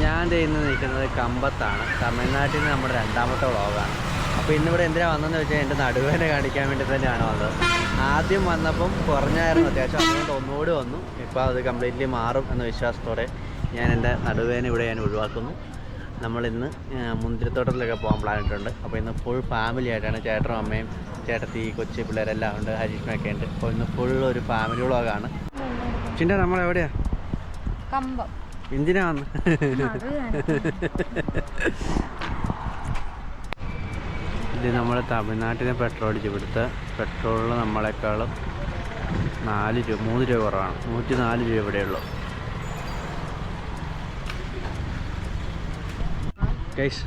ഞാൻ ഇന്ന് നിൽക്കുന്നത് കമ്പത്താണ്. തമിഴ്നാട്ടിൽ നിന്ന് നമ്മുടെ രണ്ടാമത്തെ വ്ളോഗാണ്. അപ്പോൾ ഇന്നിവിടെ എന്തിനാണ് വന്നതെന്ന് വെച്ചാൽ എൻ്റെ നടുവേദന കാണിക്കാൻ വേണ്ടി തന്നെയാണ് വന്നത്. ആദ്യം വന്നപ്പം കുറഞ്ഞായിരുന്നു അത്യാവശ്യം, അതുകൊണ്ട് ഒന്നുകൂടി വന്നു. ഇപ്പോൾ അത് കംപ്ലീറ്റ്ലി മാറും എന്ന വിശ്വാസത്തോടെ ഞാൻ എൻ്റെ നടുവേദന ഇവിടെ ഞാൻ ഒഴിവാക്കുന്നു. നമ്മളിന്ന് മുന്തിരിത്തോട്ടത്തിലൊക്കെ പോകാൻ പ്ലാൻ ഇട്ടുണ്ട്. അപ്പോൾ ഇന്ന് ഫുൾ ഫാമിലി ആയിട്ടാണ്. ചേട്ടനും അമ്മയും ചേട്ടത്തി കൊച്ചു പിള്ളേരെല്ലാം ഉണ്ട്, ഹരീഷ്മയൊക്കെ ഉണ്ട്. അപ്പോൾ ഇന്ന് ഫുൾ ഒരു ഫാമിലി വ്ളോഗാണ്. ചിന്ത നമ്മളെവിടെയാണ്? കമ്പം. എന്തിനാ വന്ന്? ഇത് നമ്മൾ തമിഴ്നാട്ടിലെ പെട്രോൾ അടിച്ച്. ഇവിടുത്തെ പെട്രോളിൽ നമ്മളെക്കാളും 3 രൂപ കുറവാണ്. 104 രൂപ ഇവിടെയുള്ളൂ. ഗൈസ്,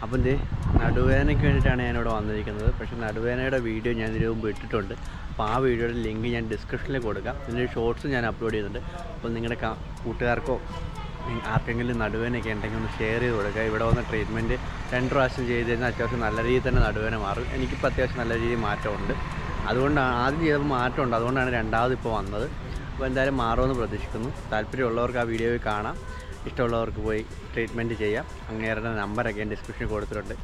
അപ്പം ഇത് നടുവേദനയ്ക്ക് വേണ്ടിയിട്ടാണ് ഞാനിവിടെ വന്നിരിക്കുന്നത്. പക്ഷേ നടുവേദനയുടെ വീഡിയോ ഞാൻ ഇതിനു മുമ്പ് ഇട്ടിട്ടുണ്ട്. അപ്പോൾ ആ വീഡിയോയുടെ ലിങ്ക് ഞാൻ ഡിസ്ക്രിപ്ഷനിൽ കൊടുക്കാം. ഇതിൻ്റെ ഷോർട്സ് ഞാൻ അപ്ലോഡ് ചെയ്യുന്നുണ്ട്. അപ്പോൾ നിങ്ങളുടെ കൂട്ടുകാർക്കോ ആർക്കെങ്കിലും നടുവേദനയൊക്കെ ഉണ്ടെങ്കിൽ ഒന്ന് ഷെയർ ചെയ്ത് കൊടുക്കുക. ഇവിടെ വന്ന ട്രീറ്റ്മെൻറ്റ് 2 പ്രാവശ്യം ചെയ്ത് കഴിഞ്ഞാൽ അത്യാവശ്യം നല്ല രീതിയിൽ തന്നെ നടുവേദന മാറും. എനിക്കിപ്പോൾ അത്യാവശ്യം നല്ല രീതിയിൽ മാറ്റമുണ്ട്. അതുകൊണ്ടാണ് ആദ്യം ചെയ്തപ്പോൾ മാറ്റമുണ്ട്, അതുകൊണ്ടാണ് രണ്ടാമത് ഇപ്പോൾ വന്നത്. അപ്പോൾ എന്തായാലും മാറുമെന്ന് പ്രതീക്ഷിക്കുന്നു. താല്പര്യമുള്ളവർക്ക് ആ വീഡിയോയിൽ കാണാം. ഇഷ്ടമുള്ളവർക്ക് പോയി ട്രീറ്റ്മെൻറ്റ് ചെയ്യാം. അങ്ങേരുടെ നമ്പറൊക്കെ ഞാൻ ഡിസ്ക്രിപ്ഷനിൽ കൊടുത്തിട്ടുണ്ട്.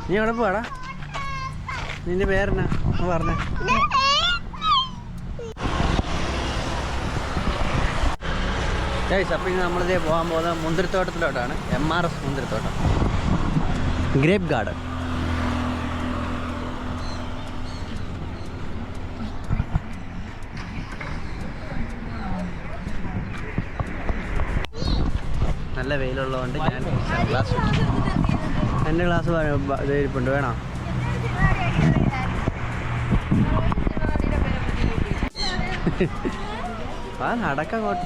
നീ എവിടെ പോടാ? നിന്റെ പേരെന്നാ പറഞ്ഞേ? അപ്പോൾ ഇനി നമ്മളിതേ പോകാൻ പോകുന്നത് മുന്തിരിത്തോട്ടത്തിലോട്ടാണ്. MRS മുന്തിരിത്തോട്ടം, ഗ്രേപ്പ് ഗാർഡൻ. നല്ല വെയിലുള്ളതുകൊണ്ട് ഞാൻ ഗ്ലാസ്, എൻ്റെ ഗ്ലാസ് ഇത് ഇരിപ്പുണ്ട്, വേണോ? ആ നടക്കങ്ങോട്ട്.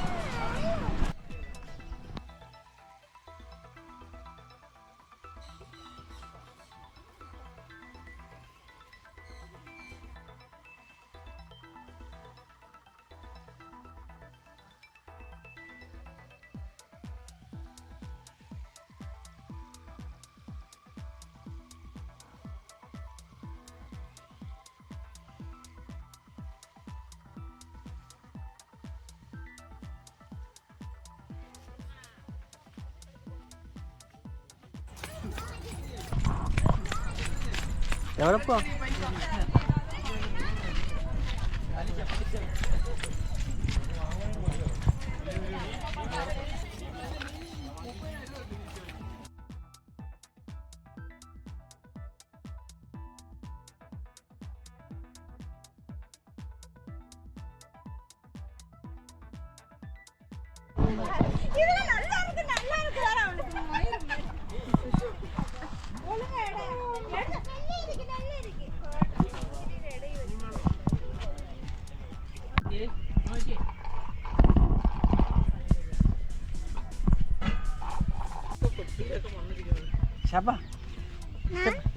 എവിടെ പോ?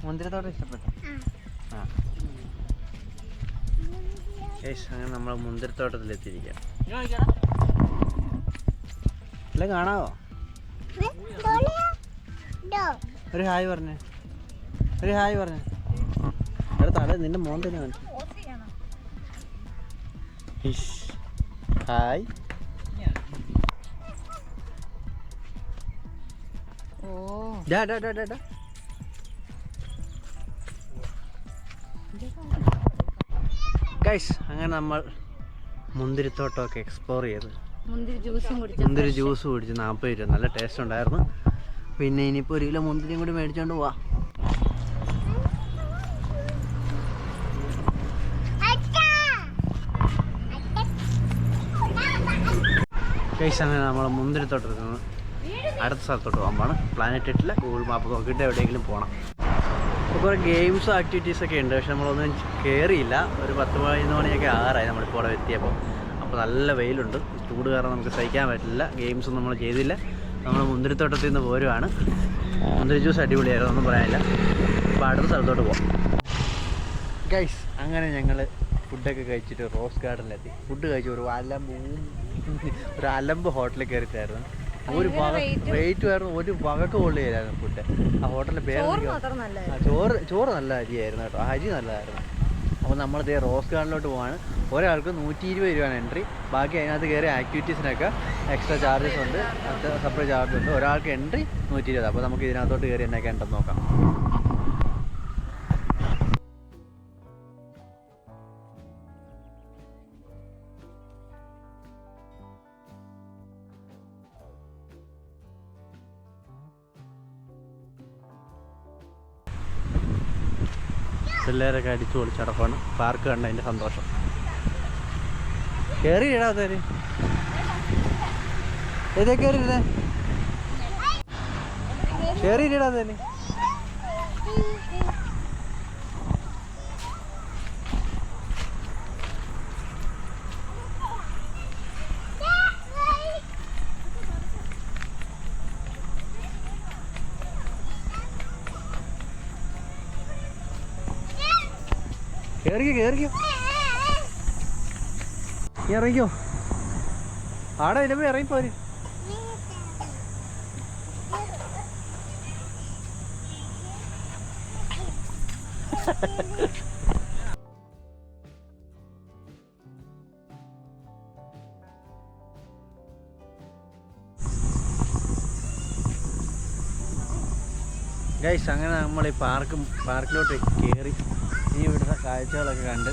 മുന്തിരിത്തോട്ടം ഇഷ്ടപ്പെട്ടു. അങ്ങനെ നമ്മൾ മുന്തിരിത്തോട്ടത്തിലെത്തിയിരിക്കാം. അല്ല, കാണാവോ? ഒരു ഹായ് പറഞ്ഞേ, ഒരു ഹായ് പറഞ്ഞേ. തല നിന്റെ മോൻ തന്നെ കാണിച്ചു. ഹായ്. ഗൈസ്, അങ്ങനെ നമ്മൾ മുന്തിരിത്തോട്ടമൊക്കെ എക്സ്പ്ലോർ ചെയ്ത് മുന്തിരി ജ്യൂസ് കുടിച്ച് 40 രൂപ. നല്ല ടേസ്റ്റ് ഉണ്ടായിരുന്നു. പിന്നെ ഇനിയിപ്പോൾ 1 കിലോ മുന്തിരിയും കൂടി മേടിച്ചോണ്ട് പോവാ. ഗൈസ്, അങ്ങനെ നമ്മൾ മുന്തിരിത്തോട്ടത്തിൽ നിന്ന് അടുത്ത സ്ഥലത്തോട്ട് പോകുമ്പോൾ പ്ലാനറ്റ് ഇട്ടില്ല, ഗൂഗിൾ മാപ്പ് നോക്കിയിട്ട് എവിടെയെങ്കിലും പോകണം. അപ്പോൾ കുറേ ഗെയിംസും ആക്ടിവിറ്റീസൊക്കെ ഉണ്ട്. പക്ഷെ നമ്മളൊന്നും കയറിയില്ല. ഒരു 10-11 മണിയൊക്കെ ആറായി നമ്മളിപ്പോൾ അവിടെ എത്തിയപ്പോൾ. അപ്പോൾ നല്ല വെയിലുണ്ട്, ചൂട് കാരണം നമുക്ക് സഹിക്കാൻ പറ്റില്ല. ഗെയിംസൊന്നും നമ്മൾ ചെയ്തില്ല. നമ്മൾ മുന്തിരിത്തോട്ടത്തിൽ നിന്ന് പോരുവാണ്. മുന്തിരി ജ്യൂസ് അടിപൊളിയായിരുന്നു, ഒന്നും പറയാനില്ല. അപ്പോൾ അടുത്ത സ്ഥലത്തോട്ട് പോകാം. ഗൈസ്, അങ്ങനെ ഞങ്ങൾ ഫുഡൊക്കെ കഴിച്ചിട്ട് റോസ് ഗാർഡനിലെത്തി. ഫുഡ് കഴിച്ചു ഒരു വല്ല ഒരു അലമ്പ് ഹോട്ടലിൽ കയറിയിട്ടായിരുന്നു. ഒരു റേറ്റ് ആയിരുന്നു, ഒരു വകക്ക് കൊള്ളിയായിരുന്നു ഫുഡ്. ആ ഹോട്ടലിൻ്റെ പേര് ചോറ് നല്ല അരിയായിരുന്നു കേട്ടോ, അരി നല്ലതായിരുന്നു. അപ്പോൾ നമ്മളിതേ റോസ് ഗാർഡനിലോട്ട് പോവാണ്. ഒരാൾക്ക് 120 രൂപയാണ് എൻട്രി. ബാക്കി അതിനകത്ത് കയറി ആക്ടിവിറ്റീസിനൊക്കെ എക്സ്ട്രാ ചാർജസ് ഉണ്ട്, സെപ്പറേറ്റ് ചാർജ് ഉണ്ട്. ഒരാൾക്ക് എൻട്രി 120. അപ്പോൾ നമുക്ക് ഇതിനകത്തോട്ട് കയറി എന്നൊക്കെ ഉണ്ടെന്ന് നോക്കാം. പിള്ളേരൊക്കെ അടിച്ചു പൊളിച്ചടപ്പാണ്. പാർക്ക് കണ്ട അതിൻ്റെ സന്തോഷം. കയറി ഇടാത്തവര് ഏതാ കയറിയിരുന്നേ? കയറി ഇടാത്തവര് ഇറങ്ങിക്കോ. ആടെ ഇതിനെ ഇറങ്ങിപ്പോര്. ഗൈസ്, അങ്ങനെ നമ്മൾ ഈ പാർക്കിലോട്ട് കയറി ഇനി ഇവിടുത്തെ കാഴ്ചകളൊക്കെ കണ്ട്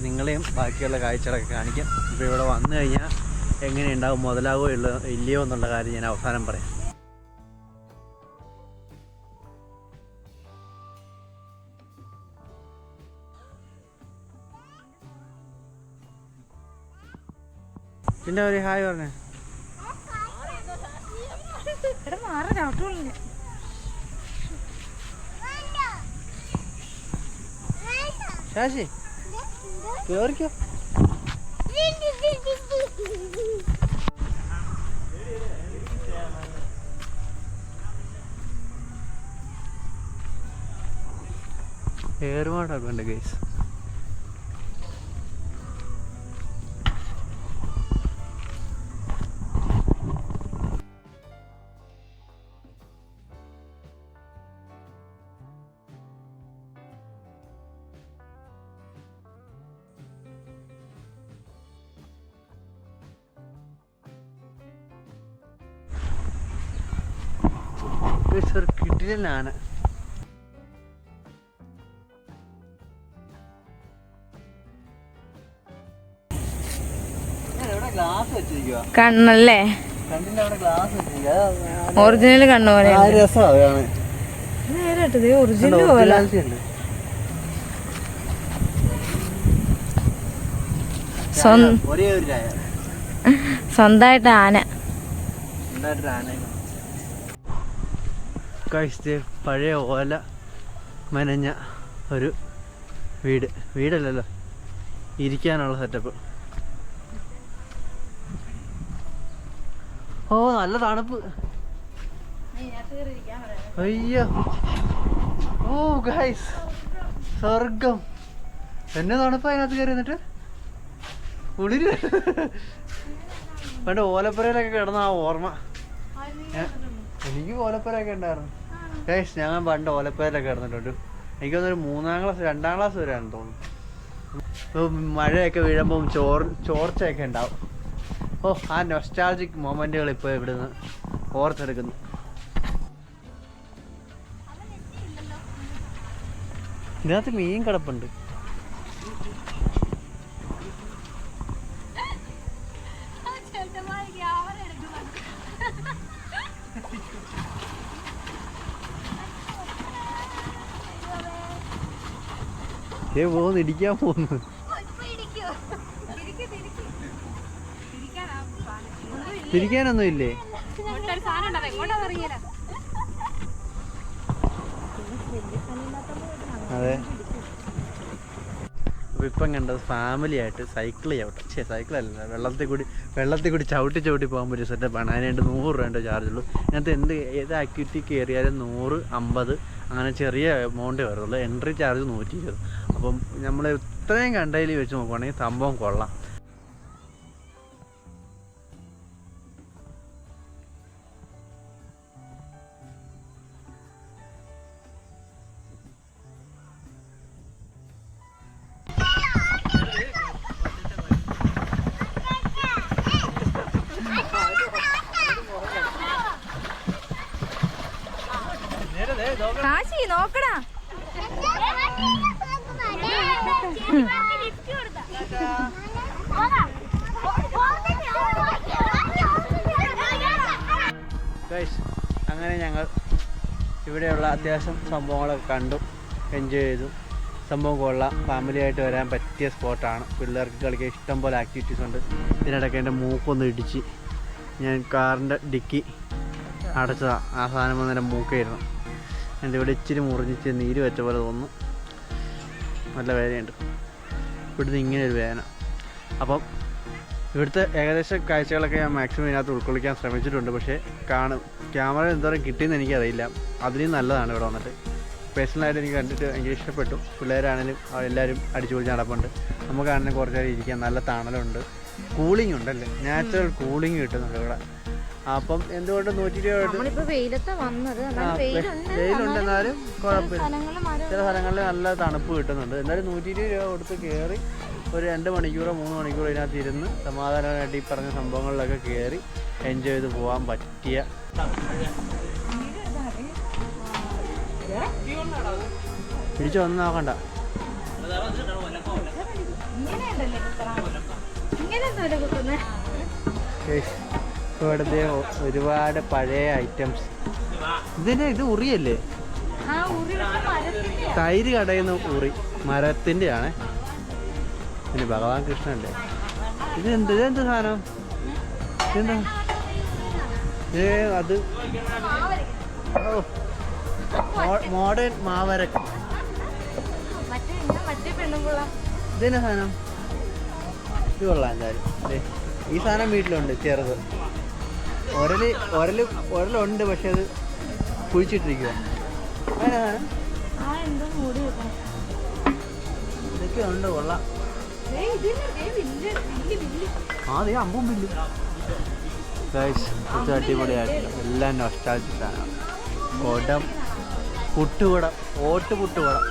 നിങ്ങളെയും ബാക്കിയുള്ള കാഴ്ചകളൊക്കെ കാണിക്കാം. ഇപ്പോൾ ഇവിടെ വന്നു കഴിഞ്ഞാൽ എങ്ങനെയുണ്ടാവും, മുതലാവോ ഇല്ലയോ എന്നുള്ള കാര്യം ഞാൻ അവസാനം പറയാം. പിന്നെ ഒരു ഹായ് പറഞ്ഞേ. ശാശി കേറിക്കോ. ഏറുമാടൊക്കെ ഉണ്ട് ഗൈസ്. കിട്ടില്ലാണ്. കണ്ണല്ലേ, ഒറിജിനൽ കണ്ണു പോലെ. ഒറിജിനൽ പോലെ സ്വന്തമായിട്ട് ആന. പഴയ ഓല മെനഞ്ഞ ഒരു വീടല്ലല്ലോ, ഇരിക്കാനുള്ള സെറ്റപ്പ്. ഓ നല്ല തണുപ്പ്. അയ്യോ, ഓ ഗൈസ്, സ്വർഗം. എന്നെ തണുപ്പ് അതിനകത്ത് കയറി എന്നിട്ട് കുളിര്. പണ്ട് ഓലപ്പുരയിലൊക്കെ കിടന്ന ആ ഓർമ്മ. എനിക്ക് ഓലപ്പുരയൊക്കെ ഉണ്ടായിരുന്നു ഗൈസ്. ഞാൻ പണ്ട് ഓലപ്പുരയിലൊക്കെ കിടന്നിട്ടുണ്ട്. എനിക്കൊന്നൊരു 3ാം ക്ലാസ് 2ാം ക്ലാസ് വരെയാണെന്ന് തോന്നുന്നു. മഴയൊക്കെ വീഴുമ്പം ചോർച്ചയൊക്കെ ഉണ്ടാവും. ഓ, ആ നൊസ്റ്റാൾജിക് മൊമെന്റുകൾ ഇപ്പോൾ ഇവിടുന്ന് ഓർത്തെടുക്കുന്നു. ഇതിനകത്ത് മീൻ കിടപ്പുണ്ട്. പോകുന്നു, ഇടിക്കാൻ പോകുന്നു. തിരിക്കാനൊന്നും ഇല്ലേ? അതെ. അപ്പോൾ ഇപ്പം കണ്ടത് ഫാമിലി ആയിട്ട് സൈക്കിൾ ചവിട്ടും. സൈക്കിളല്ല, വെള്ളത്തിൽ കൂടി ചവിട്ടി പോകാൻ പറ്റിയ സെറ്റപ്പാണ്. അതിനായിട്ട് 100 രൂപ ചാർജുള്ളൂ. ഇതിനകത്ത് ഏത് ആക്ടിവിറ്റി കയറിയാലും 100, 50 അങ്ങനെ ചെറിയ എമൗണ്ടേ വരുള്ളൂ. Entry charge 120. അപ്പം നമ്മൾ ഇത്രയും കണ്ടതിൽ വെച്ച് നോക്കുവാണെങ്കിൽ സംഭവം കൊള്ളാം. കാശി നോക്കടാ. അങ്ങനെ ഞങ്ങൾ ഇവിടെയുള്ള അത്യാവശ്യം സംഭവങ്ങളൊക്കെ കണ്ടു, എൻജോയ് ചെയ്തു. സംഭവം കൊള്ളാം. ഫാമിലിയായിട്ട് വരാൻ പറ്റിയ സ്പോട്ടാണ്. പിള്ളേർക്ക് കളിക്കാൻ ഇഷ്ടം പോലെ ആക്ടിവിറ്റീസ് ഉണ്ട്. ഇതിനിടയ്ക്ക് എൻ്റെ മൂക്കൊന്ന് ഇടിച്ച് ഞാൻ കാറിൻ്റെ ഡിക്കി അടച്ചതാണ്. ആ സാധനം വന്ന് എൻ്റെ മൂക്കായിരുന്നു. എൻ്റെ ഇവിടെ ഇച്ചിരി മുറിഞ്ഞിച്ച് നീര് വെച്ച പോലെ തോന്നുന്നു. നല്ല വേദനയുണ്ട്. ഇവിടുന്ന് ഇങ്ങനെ ഒരു വേദന. അപ്പം ഇവിടുത്തെ ഏകദേശം കാഴ്ചകളൊക്കെ ഞാൻ മാക്സിമം ഇതിനകത്ത് ഉൾക്കൊള്ളിക്കാൻ ശ്രമിച്ചിട്ടുണ്ട്. പക്ഷേ ക്യാമറ എന്തോരം കിട്ടിയെന്ന് എനിക്കറിയില്ല. അതിനും നല്ലതാണ് ഇവിടെ വന്നിട്ട്. പേഴ്സണലായിട്ട് എനിക്ക് കണ്ടിട്ട് ഭയങ്കര ഇഷ്ടപ്പെട്ടു. പിള്ളേരാണെങ്കിലും എല്ലാവരും അടിച്ചു പൊളിച്ച് നടപ്പുണ്ട്. നമുക്കാണെങ്കിലും കുറച്ച് നേരം ഇരിക്കാൻ നല്ല തണലുണ്ട്, കൂളിംഗ് ഉണ്ടല്ലേ, നാച്ചുറൽ കൂളിംഗ് കിട്ടുന്നുണ്ട് ഇവിടെ. അപ്പം എന്തുകൊണ്ട് 120 വെയിലുണ്ടെന്നാലും കുഴപ്പമില്ല. ചില സ്ഥലങ്ങളിൽ നല്ല തണുപ്പ് കിട്ടുന്നുണ്ട്. എന്നാലും 120 രൂപ കൊടുത്ത് കയറി ഒരു 2 മണിക്കൂറോ 3 മണിക്കൂറോ ഇതിനകത്ത് ഇരുന്ന് സമാധാനമായിട്ട് ഈ പറഞ്ഞ സംഭവങ്ങളിലൊക്കെ കയറി എൻജോയ് ചെയ്ത് പോകാൻ പറ്റിയ. പിടിച്ചു വന്ന് നോക്കണ്ട. ഇവിടുത്തെ ഒരുപാട് പഴയ ഐറ്റംസ്. ഇത് ഉറിയല്ലേ? തൈര് കടയുന്ന ഉറി മരത്തിൻ്റെ ആണ്. പിന്നെ ഭഗവാൻ കൃഷ്ണൻ്റെ ഇതെന്ത് സാധനം? ഇതെന്താ അത്? മോഡേൺ മാവരക്കം. ഇതെന്നാ സാധനം? ഇത് കൊള്ളാം എന്തായാലും. ഈ സാധനം വീട്ടിലുണ്ട്, ചെറുത്. ഒരലുണ്ട്, പക്ഷെ അത് കുഴിച്ചിട്ടിരിക്കുക. അങ്ങനെ സാധനം ഇതൊക്കെ ഉണ്ട്, കൊള്ളാം. അതെ, അമ്പും ബില്ലും. ഇത് അടിപൊളിയായിട്ടില്ല. എല്ലാം നൊസ്റ്റാൾജിക് സാധനമാണ്. കുടം, പുട്ടുകുടം, പുട്ടുകുടം.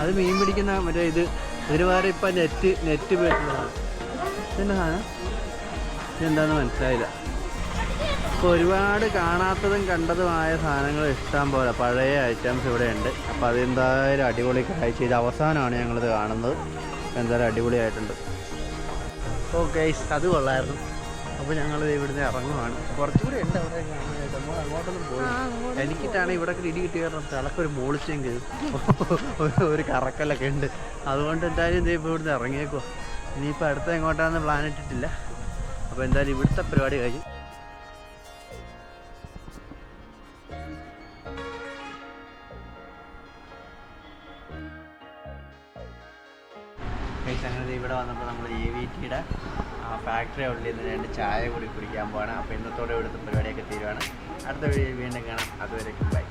അത് മീൻ പിടിക്കുന്ന മറ്റേ ഇതിന് വേറെ ഇപ്പം നെറ്റ് പോയിട്ടുള്ളതാണ്. ഇതെന്നാ സാധനം? ഇതെന്താണെന്ന് മനസ്സിലായില്ല. ഇപ്പോൾ ഒരുപാട് കാണാത്തതും കണ്ടതുമായ സാധനങ്ങൾ ഇഷ്ടം പോലെ പഴയ ഐറ്റംസ് ഇവിടെ ഉണ്ട്. അപ്പോൾ അതെന്തായാലും അടിപൊളി കാഴ്ച. ഇത് അവസാനമാണ് ഞങ്ങളിത് കാണുന്നത്. എന്തായാലും അടിപൊളിയായിട്ടുണ്ട്. ഓ ഗൈസ്, അത് കൊള്ളായിരുന്നു. അപ്പോൾ ഞങ്ങൾ ഇവിടുന്ന് ഇറങ്ങുവാണ്. കുറച്ചുകൂടി ഉണ്ട് അവിടെ കാണാനായിട്ട്. നമ്മൾ അങ്ങോട്ടൊന്നും പോയി. എനിക്കിട്ടാണ് ഇവിടെ ഇടി കിട്ടി കാരണം തലക്കൊരു മോളിച്ചെങ്കിൽ ഒരു കറക്കലൊക്കെ ഉണ്ട്. അതുകൊണ്ട് എന്തായാലും ഇപ്പോൾ ഇവിടുന്ന് ഇറങ്ങിയേക്കുവാ. ഇനിയിപ്പോൾ അടുത്ത എങ്ങോട്ടാണെന്ന് പ്ലാൻ ഇട്ടിട്ടില്ല. അപ്പോൾ എന്തായാലും ഇവിടുത്തെ പരിപാടി കഴിഞ്ഞു. അങ്ങനെ ഇവിടെ വന്നപ്പോൾ നമ്മൾ AVTയുടെ ഫാക്ടറി ഔട്ട്ലിൽ നിന്ന് 2 ചായ കൂടി കുടിക്കാൻ പോവാണ്. അപ്പോൾ ഇന്നത്തോടെ ഇവിടുത്തെ പരിപാടിയൊക്കെ തീരുവാണ്. അടുത്ത വീഡിയോ വീണ്ടും കാണാം. അതുവരെ ബൈ.